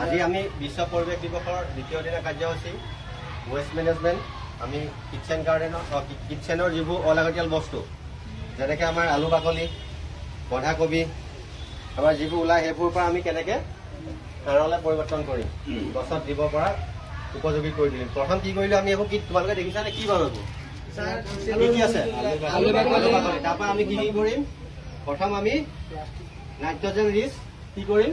আজি আমি বিশ্ব পৰিৱেশ দিৱসৰ দ্বিতীয় দিনা কাৰ্যসূচী ওয়েষ্ট মেনেজমেন্ট আমি কিচেন গাৰ্ডেনৰ কিচেনৰ যিবোৰ অলাগতিয়াল বস্তু যেনেকৈ আমাৰ আলু বাকলি বন্ধাকবি আমাৰ যিবোৰ ওলাই সেইবোৰৰ পৰা আমি কেনেকৈ সাৰলৈ পৰিৱৰ্তন কৰিম গছত দিব পৰা উপযোগী কৰি দিম। প্ৰথম কি কৰিলোঁ আমি এইবোৰ কি তোমালোকে দেখিছানে কি বাৰু কি আছে আলু বাকলি তাৰপৰা আমি কি কৰিম প্ৰথম আমি নাইট্ৰজেন ৰিচ কি কৰিম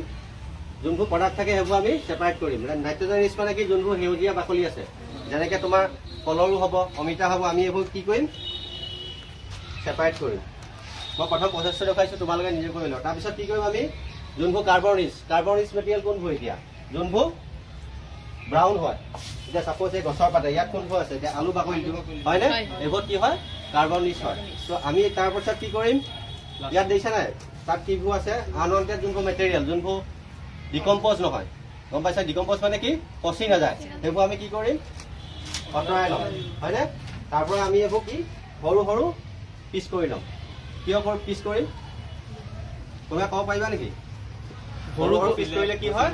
যোনবোৰ প্ৰডাক্ট থাকে সেইবোৰ আমি সেপাৰেট কৰিম। নাইট্ৰজেন ৰিচ মানে কি যোনবোৰ সেউজীয়া বাকলি আছে যেনেকৈ তোমাৰ কলৰো হ'ব অমিতা হ'ব আমি এইবোৰ কি কৰিম সেপাৰেট কৰিম। মই প্ৰথম প্ৰচেছটো দেখাইছোঁ তোমালোকে নিজে কৰি লওঁ। তাৰপিছত কি কৰিম আমি যোনবোৰ কাৰ্বন ৰিচ মেটেৰিয়েল কোনবোৰ এতিয়া যোনবোৰ ব্ৰাউন হয় এতিয়া সাপোজ এই গছৰ পাতে ইয়াত কোনবোৰ আছে এতিয়া আলু বাকলিটো হয়নে এইবোৰ কি হয় কাৰ্বন ৰিচ হয়। ত' আমি তাৰপিছত কি কৰিম ইয়াত দেখিছা নাই তাত কিবোৰ আছে আনৱান্টেড যোনবোৰ মেটেৰিয়েল যোনবোৰ ডিকম্প'জ নহয় গম পাইছা ডিকম্প'জ মানে কি পচি নাযায় সেইবোৰ আমি কি কৰিম আঁতৰাই ল'ম হয়নে। তাৰপৰা আমি এইবোৰ কি সৰু সৰু পিচ কৰি ল'ম। কিয় পিচ কৰিম কোনোবাই ক'ব পাৰিবা নেকি সৰু সৰু পিচ কৰিলে কি হয়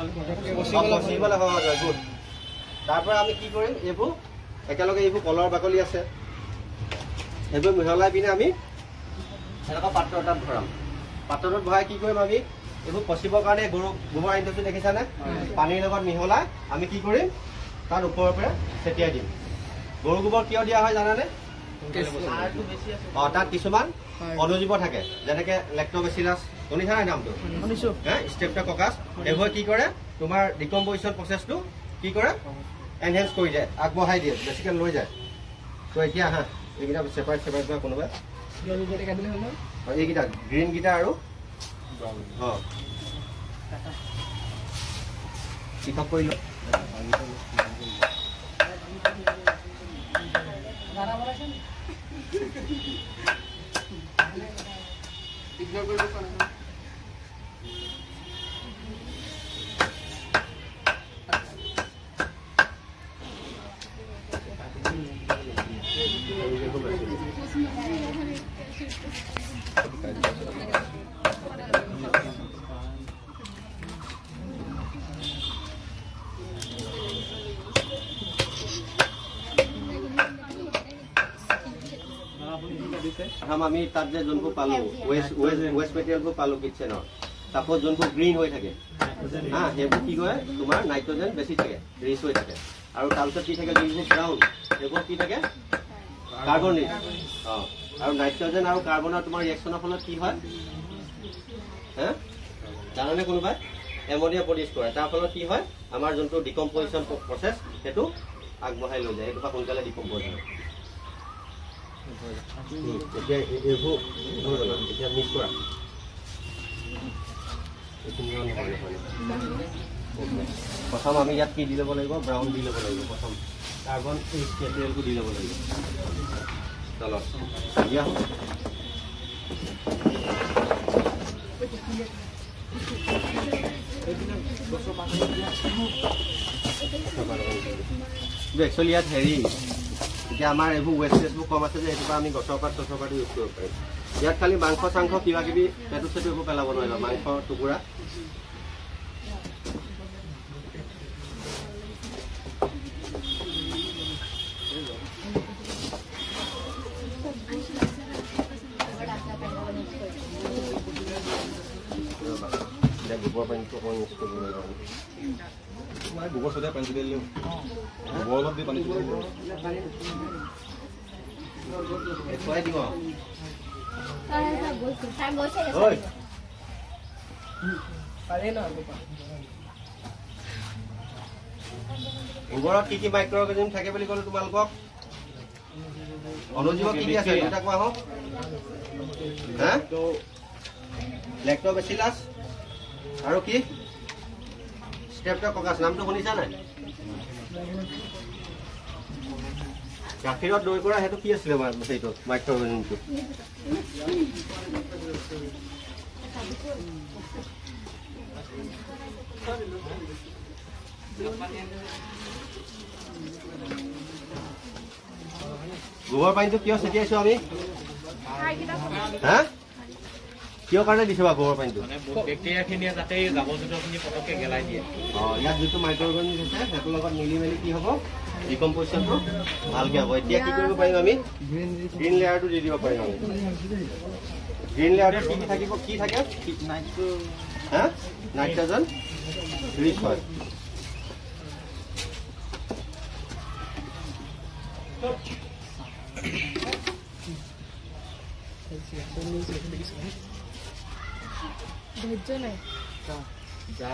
পচিবলৈ সহজ হয় গুড। তাৰপৰা আমি কি কৰিম এইবোৰ একেলগে এইবোৰ কলৰ বাকলি আছে এইবোৰ মিহলাই পিনে আমি এনেকুৱা পাত্ৰ এটাত ভৰাম। পাত্ৰটোত ভৰাই কি কৰিম আমি এইবোৰ পচিবৰ কাৰণে গোবৰ আনি দেখিছানে পানীৰ লগত মিহলাই আমি কি কৰিম তাত ওপৰৰ পৰা ছটিয়াই দিম। গৰু গোবৰ কিয় দিয়া হয় জানানে তাত কিছুমান অনুজীৱ থাকে যেনেকে লেক্টোবেচিলাছ শুনিছা নাই নামটো ষ্ট্ৰেপ্টোককাছ এইবোৰে কি কৰে তোমাৰ ডিকম্প'জিশ্যন প্ৰচেছটো কি কৰে এনহেঞ্চ কৰি যায় আগবঢ়াই দিয়ে বেছিকৈ লৈ যায়। ত' এতিয়া হা এইকেইটা ছেপাৰেট কৰা কোনোবাই এইকেইটা গ্ৰীণকেইটা আৰু পৃথক কৰি লওঁ। আমি তাত যে যোনবোৰ পালোঁ ৱেষ্ট মেটেৰিয়েলবোৰ পালোঁ কিচেনৰ তাপত যোনবোৰ গ্ৰীণ হৈ থাকে হা সেইবোৰ কি কৰে তোমাৰ নাইট্ৰজেন বেছি থাকে ৰিচ হৈ থাকে আৰু তাৰপিছত কি থাকে যোনবোৰ ব্ৰাউন সেইবোৰ কি থাকে কাৰ্বন ৰিচ আৰু নাইট্ৰজেন আৰু কাৰ্বনৰ তোমাৰ ৰিয়েকশ্যনৰ ফলত কি হয় হা জানানে কোনোবাই এমনিয়া প্ৰডিউচ কৰে তাৰ ফলত কি হয় আমাৰ যোনটো ডিকম্প'জিশ্যন প্ৰচেছ সেইটো আগবঢ়াই লৈ যায় সেইটোৰ পৰা সোনকালে ডিকম্প'জ হয়। এতিয়া এইবোৰ এতিয়া মিক্স কৰা প্ৰথম আমি ইয়াত কি দি ল'ব লাগিব ব্ৰাউন দি ল'ব লাগিব প্ৰথম কাৰ্বন মেটেৰিয়েলটো দি ল'ব লাগিব তলত দিয়া একচুৱেলি ইয়াত হেৰি এতিয়া আমাৰ এইবোৰ ৱেষ্টেজবোৰ কম আছে যে সেইটোৰ পৰা আমি গছৰ পাত ইউজ কৰিব পাৰিম। ইয়াত খালি মাংস চাংস কিবা কিবি পেটু চেটু এইবোৰ পেলাব নোৱাৰিবা মাংস টুকুৰা গোবৰ পানীটো অকণমান ইউজ কৰিব লাগিব গোবৰ ছটিয়াই পানী ছটিয়াই দিলেও গোবৰ অলপ দি পানী ছটিয়াই দিব গোবৰত কি কি মাইক্ৰ অৰ্গানিজম থাকে বুলি ক'লো তোমালোকক অনুজীৱ কি কি আছে দুটা কোৱা হওক হা লেক্টোবেচিলাছ আৰু কি ষ্ট্ৰেপ্টোককাছ নামটো শুনিছা নাই গাখীৰত দৈ কৰা সেইটো কি আছিলে সেইটো মাইক্ৰ অৰ্গানিজমটো গোবৰ পানীটো কিয় ছটিয়াইছো আমি হা কিয় কাৰণে দিছো বাৰু গোবৰ পানীটো মানে বেক্টেৰিয়াখিনিয়ে যাতে জাবৰ-জোঁথৰখিনি পটককৈ গেলাই দিয়ে। ইয়াত যিটো মাইক্ৰ'অৰ্গানিজম আছে সেইটোৰ লগত মিলি মেলি কি হ'ব ডিকম্প'জিশ্যনটো ভালকৈ হ'ব। এতিয়া কি কৰিব পাৰিম আমি গ্ৰীণ লেয়াৰটো দি দিব পাৰিম আমি। গ্ৰীণ লেয়াৰটোত কি থাকিব কি থাকে নাইট্ৰজেন ৰিচ হয়। ধৈৰ্য নাই যা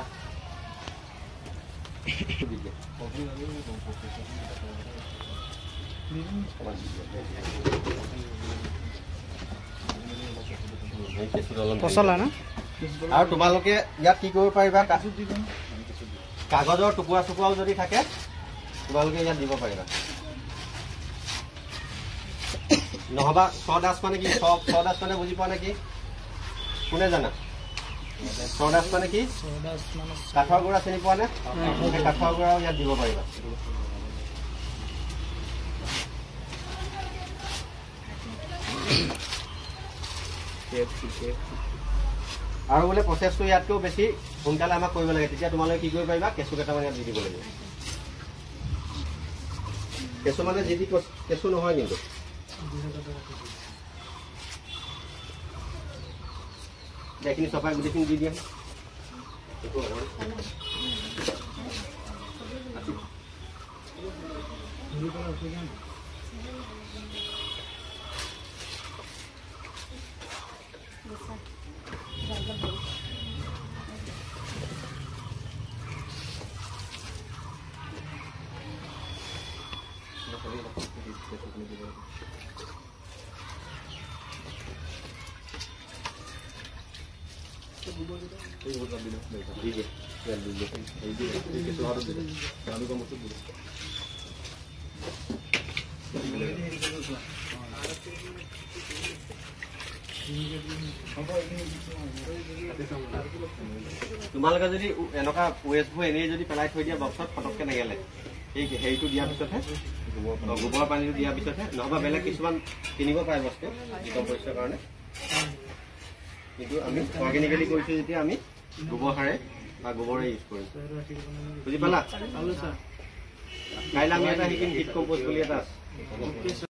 পচলা না আৰু তোমালোকে ইয়াত কি কৰিব পাৰিবা কাগজৰ টুকুৰা চুকুৰাও যদি থাকে তোমালোকে ইয়াত দিব পাৰিবা। নহবা ছদাস মানে কি ছদাস মানে বুজি পোৱা নেকি কোনে জানা ছদাস মানে কি কাঠৰ গুড়া চিনি পোৱা নে কাঠৰ গুড়াও ইয়াত দিব পাৰিবা। আৰু বোলে প্ৰচেছটো ইয়াতকৈও বেছি সোনকালে আমাক কৰিব লাগে তেতিয়া তোমালোকে কি কৰিব পাৰিবা কেঁচু কেইটামান ইয়াত দি দিব লাগিব। কেঁচু মানে যি দি কেঁচু নহয় কিন্তু এইখিনি চফাই গোটেইখিনি দি দিয়া। তোমালোকে যদি এনেকুৱা ৱেষ্টবোৰ এনেই যদি পেলাই থৈ দিয়া বক্সত ফটককে নেগেলে এই হেৰিটো দিয়াৰ পিছতহে গোবৰ পানীটো দিয়াৰ পিছতহে নহবা বেলেগ কিছুমান কিনিব পাৰে বস্তু ডিকম্প'জিচনৰ কাৰণে। কিন্তু আমি অৰ্গেনিকেলি কৰিছোঁ যেতিয়া আমি গোবৰ সাৰে বা গোবৰে ইউজ কৰিম। বুজি পালা? কাইলৈ আমি এটা শিকিম হিট কম্প'ষ্ট বুলি এটা আছে।